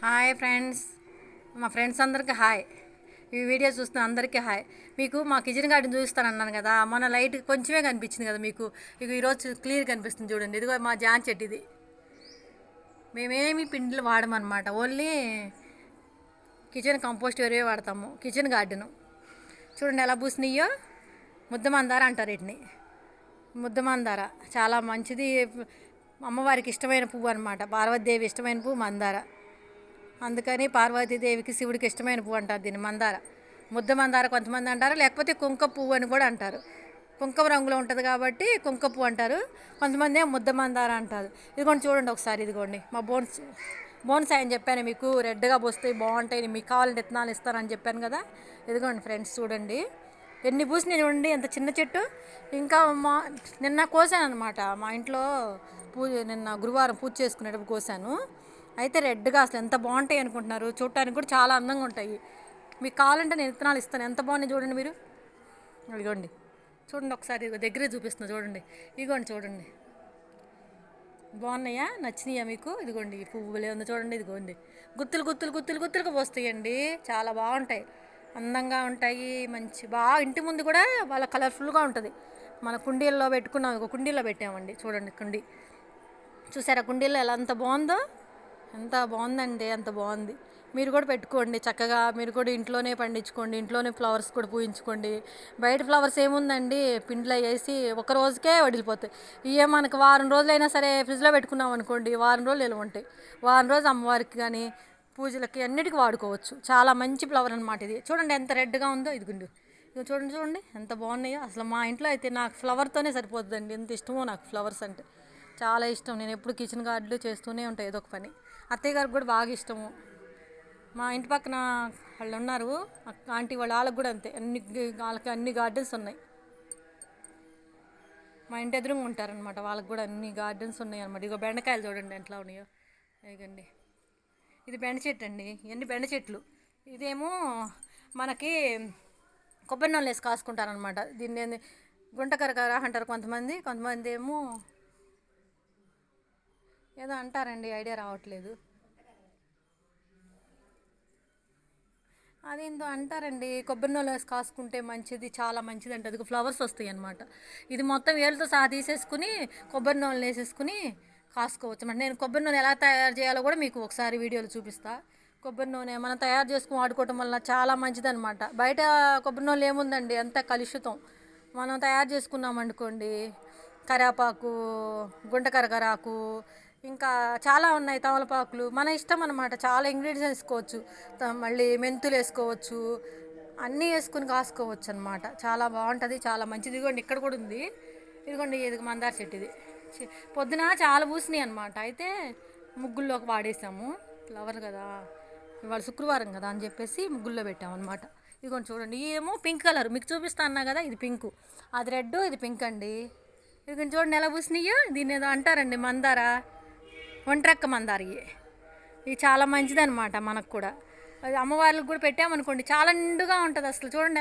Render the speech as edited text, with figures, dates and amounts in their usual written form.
Hi friends, మా friends అందరికీ hi. ఈ వీడియో చూస్తున్న అందరికీ హాయ్. మీకు మా కిచెన్ గార్డెన్ చూపిస్తానన్నాను కదా, మన లైట్ కొంచెమే కనిపించింది కదా మీకు. ఇక ఈరోజు క్లియర్ కనిపిస్తుంది చూడండి. ఇదిగో మా జాన్ చెట్టు ఇది. మేమేమి పిండిలు వాడమన్నమాట, ఓన్లీ కిచెన్ కంపోస్ట్ ఎరువే వాడతాము. కిచెన్ గార్డెను చూడండి ఎలా పూసినాయో. ముద్దమందార అంటారు వీటిని, ముద్దమందార. చాలా మంచిది, అమ్మవారికి ఇష్టమైన పువ్వు అనమాట. పార్వతీదేవి ఇష్టమైన పువ్వు మందార. అందుకని పార్వతీదేవికి శివుడికి ఇష్టమైన పువ్వు అంటారు దీన్ని, మందార. ముద్ద మందార కొంతమంది అంటారు, లేకపోతే కుంక పువ్వు అని కూడా అంటారు. కుంకుమ రంగులో ఉంటుంది కాబట్టి కుంక పువ్వు అంటారు. కొంతమంది ఏమో ముద్ద మందార అంటారు. ఇదిగోండి చూడండి ఒకసారి, ఇదిగోండి మా బోన్స్ అని చెప్పాను మీకు, రెడ్గా పోస్తాయి, బాగుంటాయి, మీకు కావాలంటే విత్తనాలు ఇస్తానని చెప్పాను కదా. ఇదిగోండి ఫ్రెండ్స్ చూడండి ఎన్ని పూసినాయి చూడండి, ఎంత చిన్న చెట్టు. ఇంకా నిన్న కోసాను అనమాట మా ఇంట్లో నిన్న గురువారం పూజ చేసుకునేటప్పుడు కోసాను. అయితే రెడ్గా అసలు ఎంత బాగుంటాయి అనుకుంటున్నారు, చూడటానికి కూడా చాలా అందంగా ఉంటాయి. మీకు కావాలంటే నేను విత్తనాలు ఇస్తాను. ఎంత బాగున్నాయి చూడండి మీరు. ఇదిగోండి చూడండి ఒకసారి, దగ్గరే చూపిస్తున్నా చూడండి. ఇదిగోండి చూడండి, బాగున్నాయా, నచ్చినాయా మీకు? ఇదిగోండి ఈ పువ్వులే ఉంది చూడండి. ఇదిగోండి గుత్తులుగా పోస్తాయండి, చాలా బాగుంటాయి, అందంగా ఉంటాయి. మంచి బాగా ఇంటి ముందు కూడా వాళ్ళ కలర్ఫుల్గా ఉంటుంది. మన కుండీల్లో పెట్టుకున్నాం, ఒక కుండీలో పెట్టామండి చూడండి. కుండీ చూసారా, కుండీలో ఎలా అంత బాగుందో, ఎంత బాగుందండి, అంత బాగుంది. మీరు కూడా పెట్టుకోండి చక్కగా. మీరు కూడా ఇంట్లోనే పండించుకోండి, ఇంట్లోనే ఫ్లవర్స్ కూడా పూయించుకోండి. బయట ఫ్లవర్స్ ఏముందండి, పిండిలో వేసి ఒక రోజుకే వడిలిపోతాయి. ఇవే మనకు వారం రోజులైనా సరే ఫ్రిడ్జ్లో పెట్టుకున్నాం అనుకోండి, వారం రోజులు నిల్వ ఉంటాయి. వారం రోజు అమ్మవారికి కానీ పూజలకి అన్నిటికీ వాడుకోవచ్చు. చాలా మంచి ఫ్లవర్ అనమాట ఇది. చూడండి ఎంత రెడ్గా ఉందో. ఇదిగోండి ఇది చూడండి ఎంత బాగున్నాయో. అసలు మా ఇంట్లో అయితే నాకు ఫ్లవర్తోనే సరిపోతుందండి, ఎంత ఇష్టమో నాకు ఫ్లవర్స్ అంటే చాలా ఇష్టం. నేను ఎప్పుడు కిచెన్ గార్డెన్లో చేస్తూనే ఉంటాను ఏదో ఒక పని. అత్తయ్య గారికి కూడా బాగా ఇష్టము. మా ఇంటి పక్కన వాళ్ళు ఉన్నారు ఆంటీ, వాళ్ళకి కూడా అంతే, వాళ్ళకి అన్ని గార్డెన్స్ ఉన్నాయి. మా ఇంటి ఎదురుగా ఉంటారనమాట, వాళ్ళకి కూడా అన్ని గార్డెన్స్ ఉన్నాయి అనమాట. ఇక బెండకాయలు చూడండి ఎట్లా ఉన్నాయో. ఇదిగండి ఇది బెండ చెట్టు అండి, ఇవన్నీ బెండ చెట్లు. ఇదేమో మనకి కొబ్బరి నూనె వేసి కాసుకుంటారనమాట. దీన్ని గుంటకరకర అంటారు కొంతమంది, కొంతమంది ఏమో ఏదో అంటారండి, ఐడియా రావట్లేదు. అదేందో అంటారండి, కొబ్బరి నూనె వేసి కాసుకుంటే మంచిది, చాలా మంచిది అంటే. అది ఫ్లవర్స్ వస్తాయి అన్నమాట. ఇది మొత్తం వేలుతో సహా తీసేసుకుని కొబ్బరి నూనె వేసేసుకుని కాసుకోవచ్చు అన్నమాట. నేను కొబ్బరి నూనె ఎలా తయారు చేయాలో కూడా మీకు ఒకసారి వీడియోలో చూపిస్తా. కొబ్బరి నూనె మనం తయారు చేసుకుని వాడుకోవటం వల్ల చాలా మంచిదన్నమాట. బయట కొబ్బరి నూనె ఏముందండి, అంతా కలుషితం. మనం తయారు చేసుకున్నాం అనుకోండి, కరివేపాకు, గుంటకరకరాకు, ఇంకా చాలా ఉన్నాయి, తమలపాకులు, మన ఇష్టం అనమాట. చాలా ఇంగ్రీడియంట్స్ వేసుకోవచ్చు, మళ్ళీ మెంతులు వేసుకోవచ్చు, అన్నీ వేసుకుని కాసుకోవచ్చు అనమాట. చాలా బాగుంటుంది, చాలా మంచిది. ఇదిగోండి ఇక్కడ కూడా ఉంది. ఇదిగోండి ఇది మందార చెట్టు. ఇది పొద్దున చాలా పూసినాయి అనమాట. అయితే ముగ్గుల్లోకి వాడేసాము, ఫ్లవర్ కదా ఇవాళ శుక్రవారం కదా అని చెప్పేసి ముగ్గుల్లో పెట్టాము అనమాట. ఇదిగోండి చూడండి, ఏమో పింక్ కలర్ మీకు చూపిస్తా అన్నా కదా, ఇది పింకు, అది రెడ్, ఇది పింక్ అండి. ఇదిగోండి చూడండి ఎలా పూసినాయో. దీన్ని ఏదో అంటారండి, మందార, ఒంట్రెక్క మందార. ఇది చాలా మంచిదన్నమాట మనకు కూడా. అది అమ్మవార్లకు కూడా పెట్టామనుకోండి, చాలా నిండుగా ఉంటుంది అసలు. చూడండి